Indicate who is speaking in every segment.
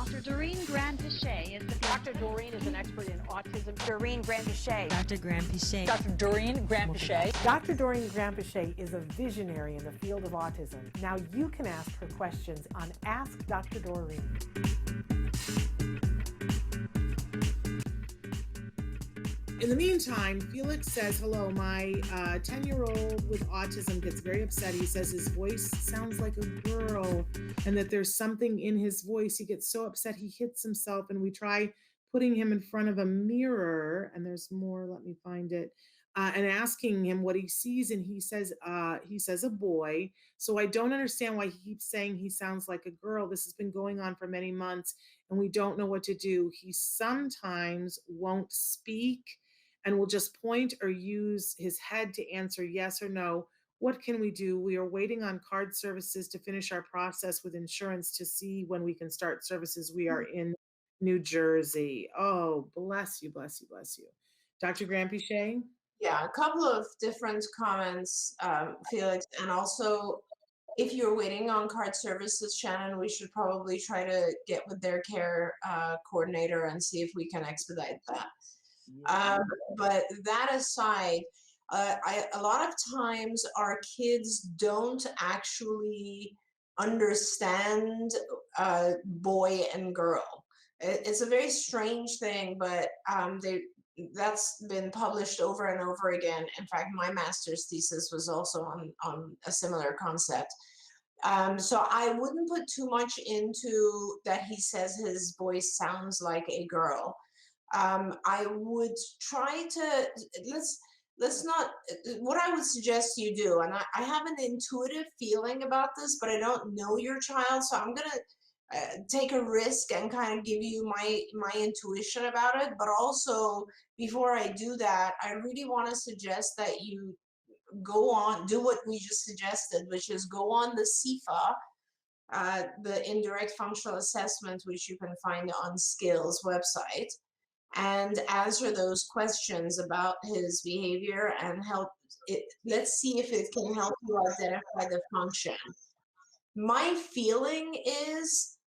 Speaker 1: Dr. Doreen Grand-Pichet is the
Speaker 2: Dr. Doreen is an expert in autism.
Speaker 3: Doreen Grand-Pichet.
Speaker 4: Dr. Grand-Pichet.
Speaker 2: Dr. Doreen Grand-Pichet.
Speaker 5: Dr. Doreen Grand-Pichet is a visionary in the field of autism. Now you can ask her questions on Ask Dr. Doreen.
Speaker 6: In the meantime, Felix says, hello, my 10-year-old with autism gets very upset. He says his voice sounds like a girl and that there's something in his voice. He gets so upset he hits himself, and we try putting him in front of a mirror, and there's more, let me find it, and asking him what he sees, and he says a boy. So I don't understand why he keeps saying he sounds like a girl. This has been going on for many months, and we don't know what to do. He sometimes won't speak and will just point or use his head to answer yes or no. What can we do? We are waiting on card services to finish our process with insurance to see when we can start services. We are in New Jersey. Oh, bless you, bless you, bless you. Dr. Grand-Pichet?
Speaker 7: Yeah, a couple of different comments, Felix, and also if you're waiting on card services, Shannon, we should probably try to get with their care coordinator and see if we can expedite that. But that aside, a lot of times our kids don't actually understand boy and girl. It's a very strange thing, but that's been published over and over again. In fact, my master's thesis was also on a similar concept. So I wouldn't put too much into that he says his voice sounds like a girl. I would try to, let's not, what I would suggest you do, and I have an intuitive feeling about this, but I don't know your child, so I'm going to take a risk and kind of give you my intuition about it. But also, before I do that, I really want to suggest that you go on, do what we just suggested, which is go on the CFA, the Indirect Functional Assessment, which you can find on Skills website, and answer those questions about his behavior and help it. Let's see if it can help you identify the function. My feeling is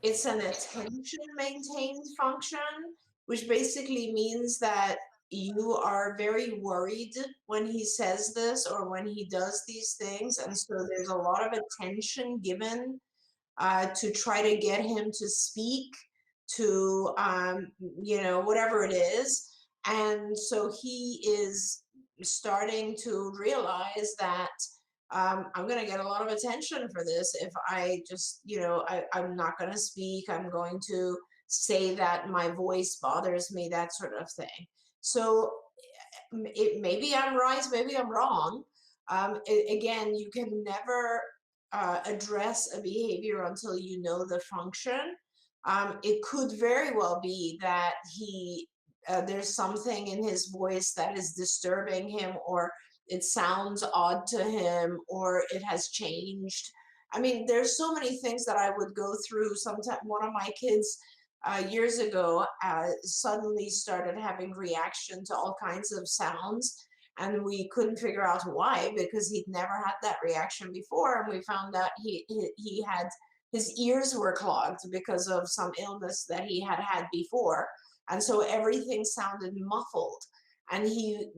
Speaker 7: it's an attention maintained function, which basically means that you are very worried when he says this or when he does these things. And so there's a lot of attention given to try to get him to speak, to, whatever it is. And so he is starting to realize that I'm going to get a lot of attention for this if I just, I'm not going to speak. I'm going to say that my voice bothers me, that sort of thing. So maybe I'm right, maybe I'm wrong. Again, you can never address a behavior until you know the function. It could very well be that there's something in his voice that is disturbing him, or it sounds odd to him, or it has changed. I mean, there's so many things that I would go through. Sometimes one of my kids years ago suddenly started having reaction to all kinds of sounds, and we couldn't figure out why, because he'd never had that reaction before. And we found out he had, his ears were clogged because of some illness that he had had before. And so everything sounded muffled. And he,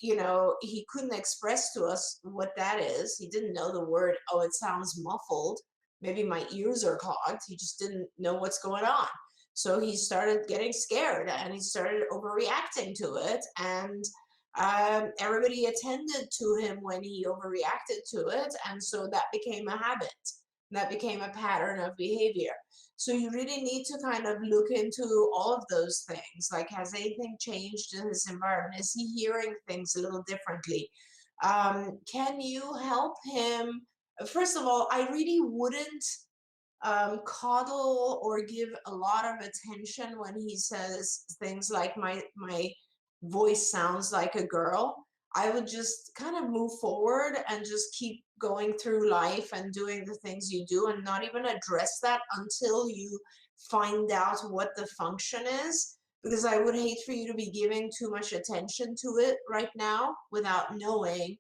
Speaker 7: he couldn't express to us what that is. He didn't know the word, oh, it sounds muffled. Maybe my ears are clogged. He just didn't know what's going on. So he started getting scared and he started overreacting to it. And everybody attended to him when he overreacted to it. And so that became a habit. That became a pattern of behavior. So you really need to kind of look into all of those things. Like, has anything changed in his environment? Is he hearing things a little differently? Can you help him? First of all, I really wouldn't coddle or give a lot of attention when he says things like my voice sounds like a girl. I would just kind of move forward and just keep going through life and doing the things you do, and not even address that until you find out what the function is, because I would hate for you to be giving too much attention to it right now without knowing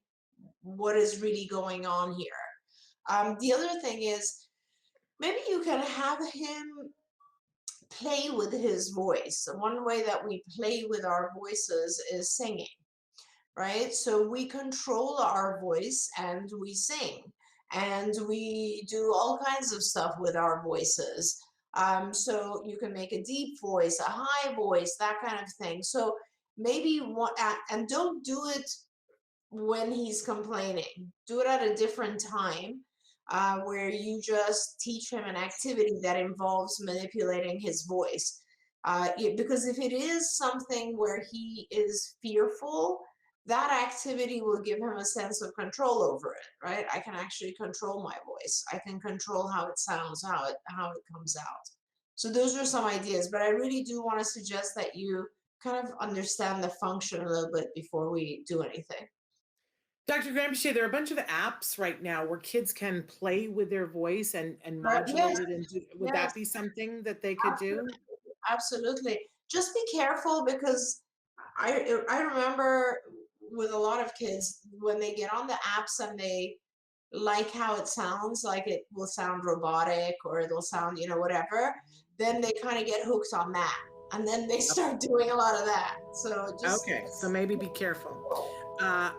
Speaker 7: what is really going on here. The other thing is, maybe you can have him play with his voice. One way that we play with our voices is singing, right? So we control our voice and we sing, and we do all kinds of stuff with our voices. So you can make a deep voice, a high voice, that kind of thing. So maybe one, and don't do it when he's complaining. Do it at a different time, where you just teach him an activity that involves manipulating his voice. Because if it is something where he is fearful, that activity will give him a sense of control over it, right? I can actually control my voice. I can control how it sounds, how it comes out. So those are some ideas, but I really do want to suggest that you kind of understand the function a little bit before we do anything.
Speaker 6: Dr. Granpeesheh, there are a bunch of apps right now where kids can play with their voice and modulate
Speaker 7: Yes,
Speaker 6: it. And would
Speaker 7: yes,
Speaker 6: that be something that they could do?
Speaker 7: absolutely. Just be careful, because I remember with a lot of kids, when they get on the apps and they like how it sounds, like it will sound robotic or it'll sound, whatever, then they kind of get hooked on that. And then they start doing a lot of that. So just
Speaker 6: Okay, so maybe be careful. Uh,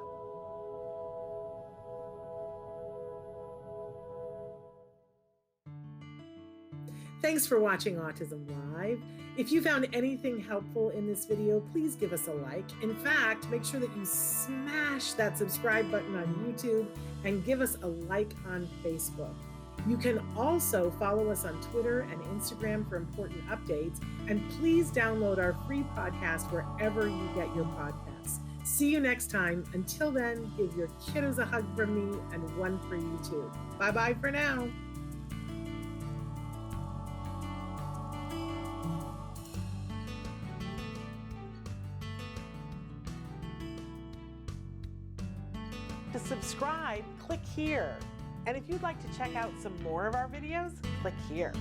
Speaker 6: Thanks for watching Autism Live. If you found anything helpful in this video, please give us a like. In fact, make sure that you smash that subscribe button on YouTube and give us a like on Facebook. You can also follow us on Twitter and Instagram for important updates. And please download our free podcast wherever you get your podcasts. See you next time. Until then, give your kiddos a hug from me and one for you too. Bye-bye for now.
Speaker 5: To subscribe, click here. And if you'd like to check out some more of our videos, click here.